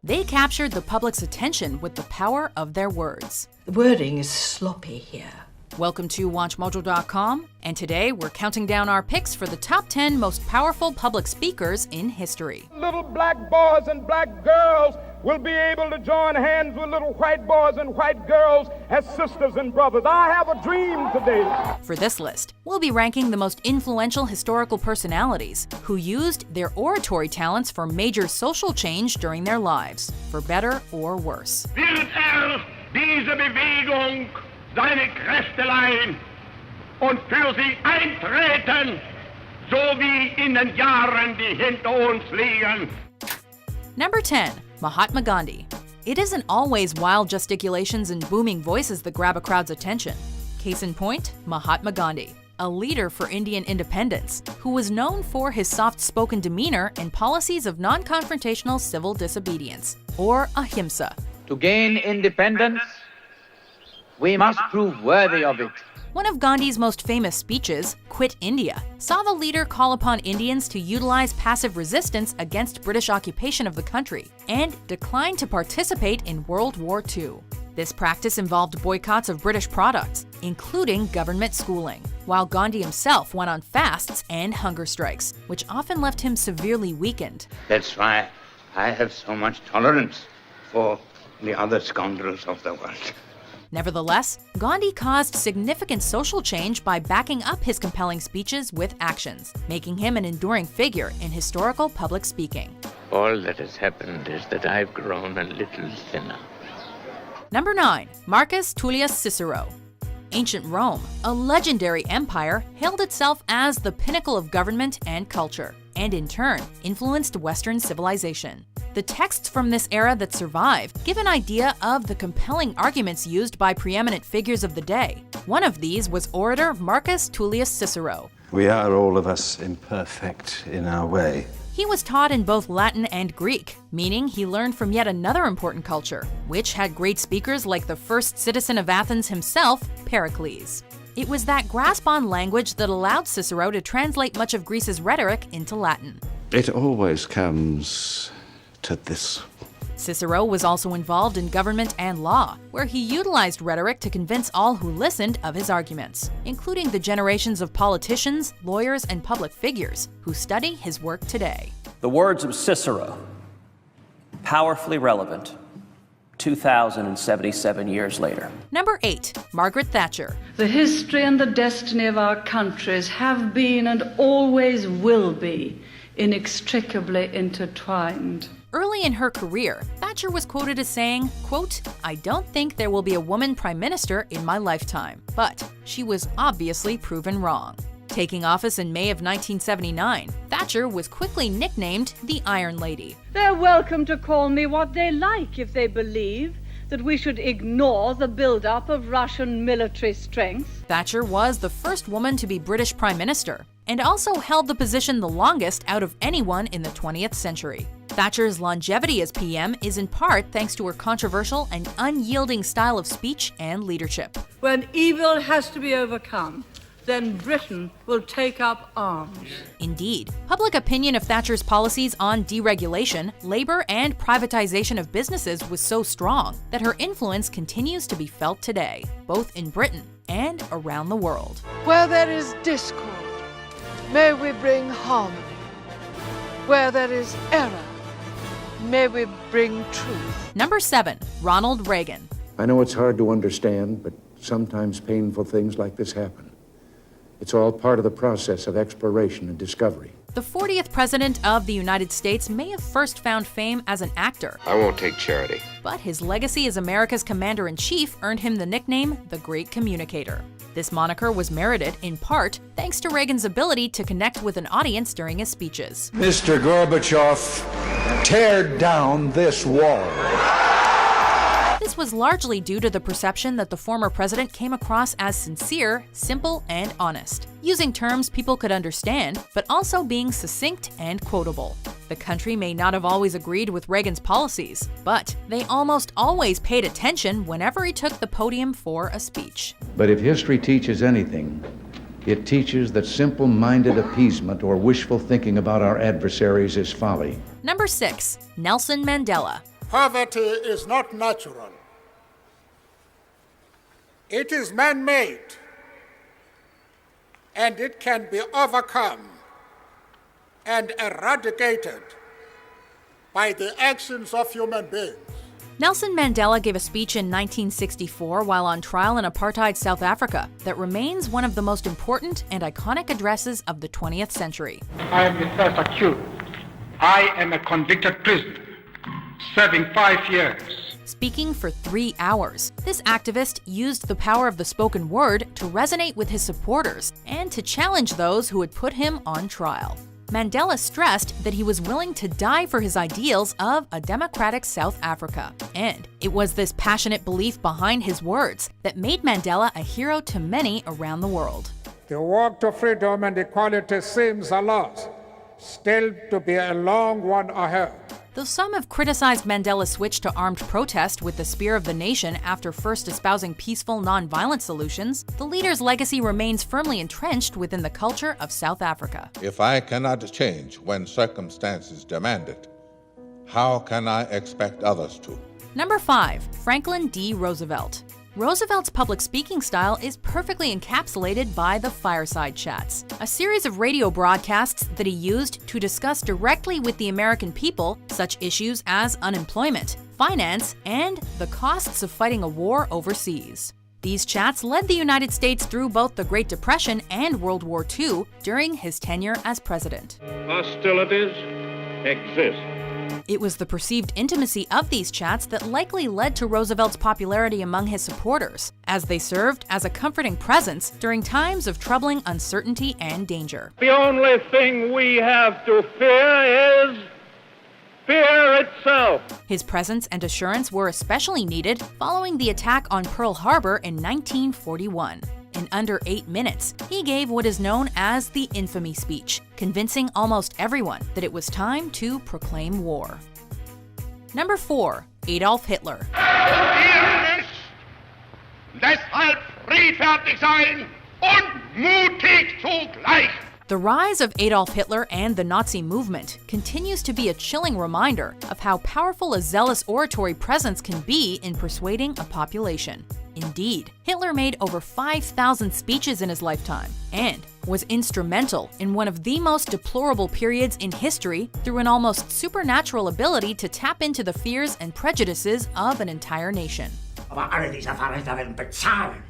They captured the public's attention with the power of their words. The wording is sloppy here. Welcome to WatchMojo.com, and today we're counting down our picks for the top 10 most powerful public speakers in history. Little black boys and black girls will be able to join hands with little white boys and white girls as sisters and brothers. I have a dream today. For this list, we'll be ranking the most influential historical personalities who used their oratory talents for major social change during their lives, for better or worse. Wird diese Bewegung seine Kräfte leihen und für sie eintreten, so wie in den Jahren, die hinter uns liegen. Number 10. Mahatma Gandhi. It isn't always wild gesticulations and booming voices that grab a crowd's attention. Case in point, Mahatma Gandhi, a leader for Indian independence, who was known for his soft-spoken demeanor and policies of non-confrontational civil disobedience, or ahimsa. To gain independence, we must prove worthy of it. One of Gandhi's most famous speeches, Quit India, saw the leader call upon Indians to utilize passive resistance against British occupation of the country and decline to participate in World War II. This practice involved boycotts of British products, including government schooling, while Gandhi himself went on fasts and hunger strikes, which often left him severely weakened. That's why I have so much tolerance for the other scoundrels of the world. Nevertheless, Gandhi caused significant social change by backing up his compelling speeches with actions, making him an enduring figure in historical public speaking. All that has happened is that I've grown a little thinner. Number 9. Marcus Tullius Cicero. Ancient Rome, a legendary empire, hailed itself as the pinnacle of government and culture, and in turn influenced Western civilization. The texts from this era that survive give an idea of the compelling arguments used by preeminent figures of the day. One of these was orator Marcus Tullius Cicero. We are all of us imperfect in our way. He was taught in both Latin and Greek, meaning he learned from yet another important culture, which had great speakers like the first citizen of Athens himself, Pericles. It was that grasp on language that allowed Cicero to translate much of Greece's rhetoric into Latin. It always comes to this. Cicero was also involved in government and law, where he utilized rhetoric to convince all who listened of his arguments, including the generations of politicians, lawyers, and public figures who study his work today. The words of Cicero, powerfully relevant 2,077 years later. Number 8. Margaret Thatcher. The history and the destiny of our countries have been and always will be inextricably intertwined. Early in her career, Thatcher was quoted as saying, quote, "I don't think there will be a woman prime minister in my lifetime," but she was obviously proven wrong. Taking office in May of 1979, Thatcher was quickly nicknamed the Iron Lady. They're welcome to call me what they like if they believe that we should ignore the buildup of Russian military strength. Thatcher was the first woman to be British Prime Minister, and also held the position the longest out of anyone in the 20th century. Thatcher's longevity as PM is in part thanks to her controversial and unyielding style of speech and leadership. When evil has to be overcome, then Britain will take up arms. Indeed, public opinion of Thatcher's policies on deregulation, labor, and privatization of businesses was so strong that her influence continues to be felt today, both in Britain and around the world. Where there is discord, may we bring harmony. Where there is error, may we bring truth. Number 7. Ronald Reagan. I know it's hard to understand, but sometimes painful things like this happen. It's all part of the process of exploration and discovery. The 40th President of the United States may have first found fame as an actor. I won't take charity. But his legacy as America's Commander-in-Chief earned him the nickname the Great Communicator. This moniker was merited, in part, thanks to Reagan's ability to connect with an audience during his speeches. Mr. Gorbachev, tear down this wall. This was largely due to the perception that the former president came across as sincere, simple, and honest, using terms people could understand, but also being succinct and quotable. The country may not have always agreed with Reagan's policies, but they almost always paid attention whenever he took the podium for a speech. But if history teaches anything, it teaches that simple-minded appeasement or wishful thinking about our adversaries is folly. Number 6. Nelson Mandela. Poverty is not natural. It is man-made, and it can be overcome and eradicated by the actions of human beings. Nelson Mandela gave a speech in 1964 while on trial in apartheid South Africa that remains one of the most important and iconic addresses of the 20th century. I am the first accused. I am a convicted prisoner, serving 5 years. Speaking for 3 hours, this activist used the power of the spoken word to resonate with his supporters and to challenge those who had put him on trial. Mandela stressed that he was willing to die for his ideals of a democratic South Africa. And it was this passionate belief behind his words that made Mandela a hero to many around the world. The walk to freedom and equality seems, alas, still to be a long one ahead. Though some have criticized Mandela's switch to armed protest with the spear of the nation after first espousing peaceful, non-violent solutions, the leader's legacy remains firmly entrenched within the culture of South Africa. If I cannot change when circumstances demand it, how can I expect others to? Number 5. Franklin D. Roosevelt. Roosevelt's public speaking style is perfectly encapsulated by the fireside chats, a series of radio broadcasts that he used to discuss directly with the American people such issues as unemployment, finance, and the costs of fighting a war overseas. These chats led the United States through both the Great Depression and World War II during his tenure as president. Hostilities exist. It was the perceived intimacy of these chats that likely led to Roosevelt's popularity among his supporters, as they served as a comforting presence during times of troubling uncertainty and danger. The only thing we have to fear is fear itself. His presence and assurance were especially needed following the attack on Pearl Harbor in 1941. In under 8 minutes, he gave what is known as the infamy speech, convincing almost everyone that it was time to proclaim war. Number 4. Adolf Hitler. Deshalb friedfertig sein und mutig zugleich. The rise of Adolf Hitler and the Nazi movement continues to be a chilling reminder of how powerful a zealous oratory presence can be in persuading a population. Indeed, Hitler made over 5,000 speeches in his lifetime and was instrumental in one of the most deplorable periods in history through an almost supernatural ability to tap into the fears and prejudices of an entire nation. Aber alle diese Verräter werden bezahlen.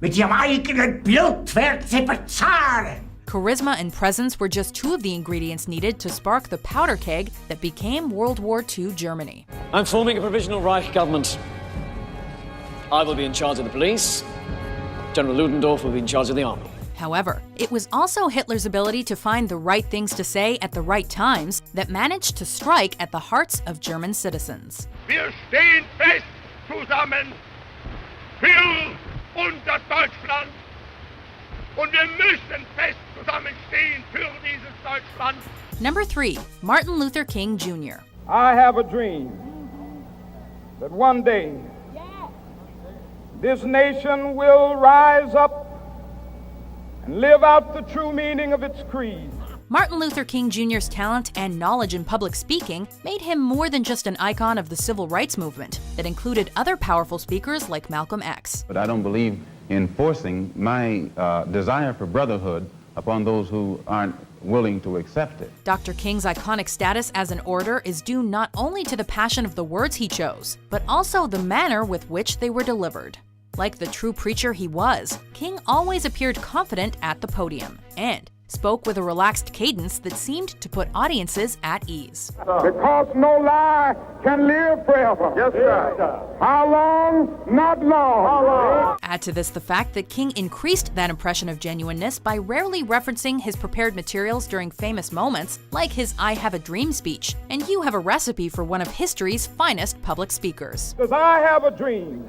Mit ihrem eigenen Blut werden sie bezahlen. Charisma and presence were just 2 of the ingredients needed to spark the powder keg that became World War II Germany. I'm forming a provisional Reich government. I will be in charge of the police. General Ludendorff will be in charge of the army. However, it was also Hitler's ability to find the right things to say at the right times that managed to strike at the hearts of German citizens. Wir stehen fest zusammen für unser Deutschland. Und wir müssen fest zusammenstehen für dieses Deutschland. Number 3. Martin Luther King Jr. I have a dream that one day this nation will rise up and live out the true meaning of its creed. Martin Luther King Jr.'s talent and knowledge in public speaking made him more than just an icon of the civil rights movement that included other powerful speakers like Malcolm X. But I don't believe in forcing my desire for brotherhood upon those who aren't willing to accept it. Dr. King's iconic status as an orator is due not only to the passion of the words he chose, but also the manner with which they were delivered. Like the true preacher he was, King always appeared confident at the podium and spoke with a relaxed cadence that seemed to put audiences at ease. Because no lie can live forever. Yes, sir. How long? Not long. Add to this the fact that King increased that impression of genuineness by rarely referencing his prepared materials during famous moments, like his I Have a Dream speech, and you have a recipe for one of history's finest public speakers. Because I have a dream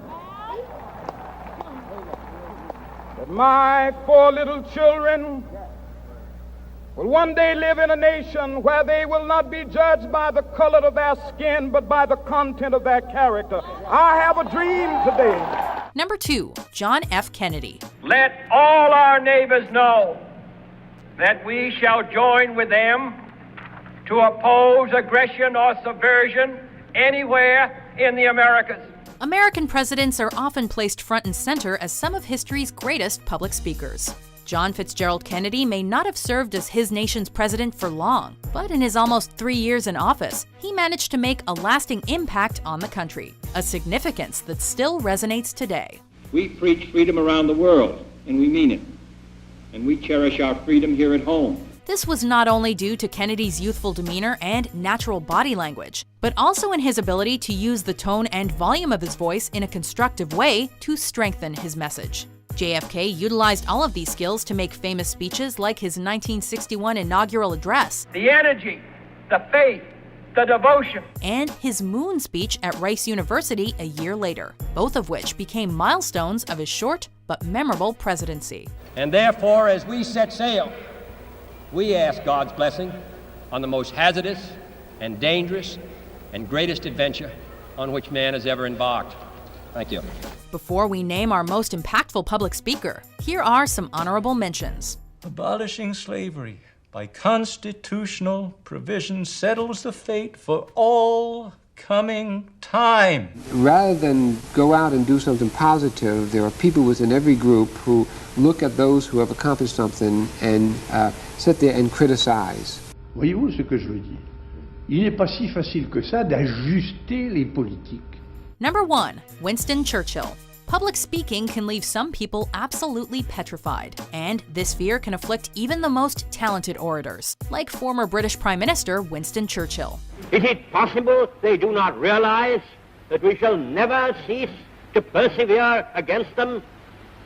that my 4 little children will one day live in a nation where they will not be judged by the color of their skin, but by the content of their character. I have a dream today. Number 2. John F. Kennedy. Let all our neighbors know that we shall join with them to oppose aggression or subversion anywhere in the Americas. American presidents are often placed front and center as some of history's greatest public speakers. John Fitzgerald Kennedy may not have served as his nation's president for long, but in his almost 3 years in office, he managed to make a lasting impact on the country, a significance that still resonates today. We preach freedom around the world, and we mean it. And we cherish our freedom here at home. This was not only due to Kennedy's youthful demeanor and natural body language, but also in his ability to use the tone and volume of his voice in a constructive way to strengthen his message. JFK utilized all of these skills to make famous speeches like his 1961 inaugural address, The energy, the faith, the devotion, and his moon speech at Rice University a year later, both of which became milestones of his short but memorable presidency. And therefore, as we set sail, we ask God's blessing on the most hazardous and dangerous and greatest adventure on which man has ever embarked. Thank you. Before we name our most impactful public speaker, here are some honorable mentions. Abolishing slavery by constitutional provision settles the fate for all coming time. Rather than go out and do something positive, there are people within every group who look at those who have accomplished something and sit there and criticize. Voyez-vous ce que je veux dire? Il n'est pas si facile que ça d'ajuster les politiques. Number 1. Winston Churchill. Public speaking can leave some people absolutely petrified, and this fear can afflict even the most talented orators, like former British Prime Minister Winston Churchill. Is it possible they do not realize that we shall never cease to persevere against them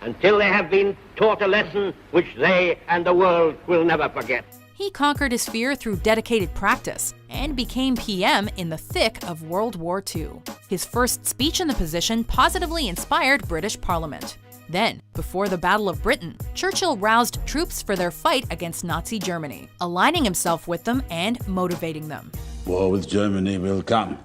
until they have been taught a lesson which they and the world will never forget? He conquered his fear through dedicated practice and became PM in the thick of World War II. His first speech in the position positively inspired British Parliament. Then, before the Battle of Britain, Churchill roused troops for their fight against Nazi Germany, aligning himself with them and motivating them. War with Germany will come,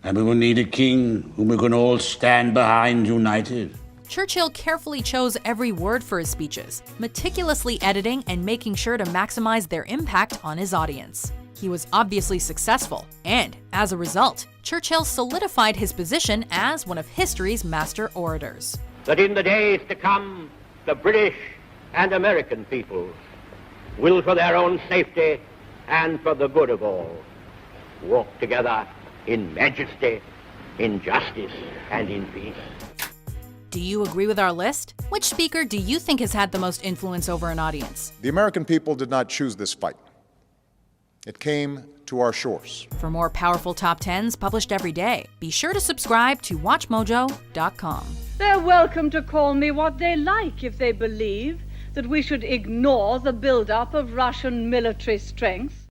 and we will need a king whom we can all stand behind united. Churchill carefully chose every word for his speeches, meticulously editing and making sure to maximize their impact on his audience. He was obviously successful, and as a result, Churchill solidified his position as one of history's master orators. That in the days to come, the British and American peoples will, for their own safety and for the good of all, walk together in majesty, in justice, and in peace. Do you agree with our list? Which speaker do you think has had the most influence over an audience? The American people did not choose this fight. It came to our shores. For more powerful top 10s published every day, be sure to subscribe to WatchMojo.com. They're welcome to call me what they like if they believe that we should ignore the buildup of Russian military strength.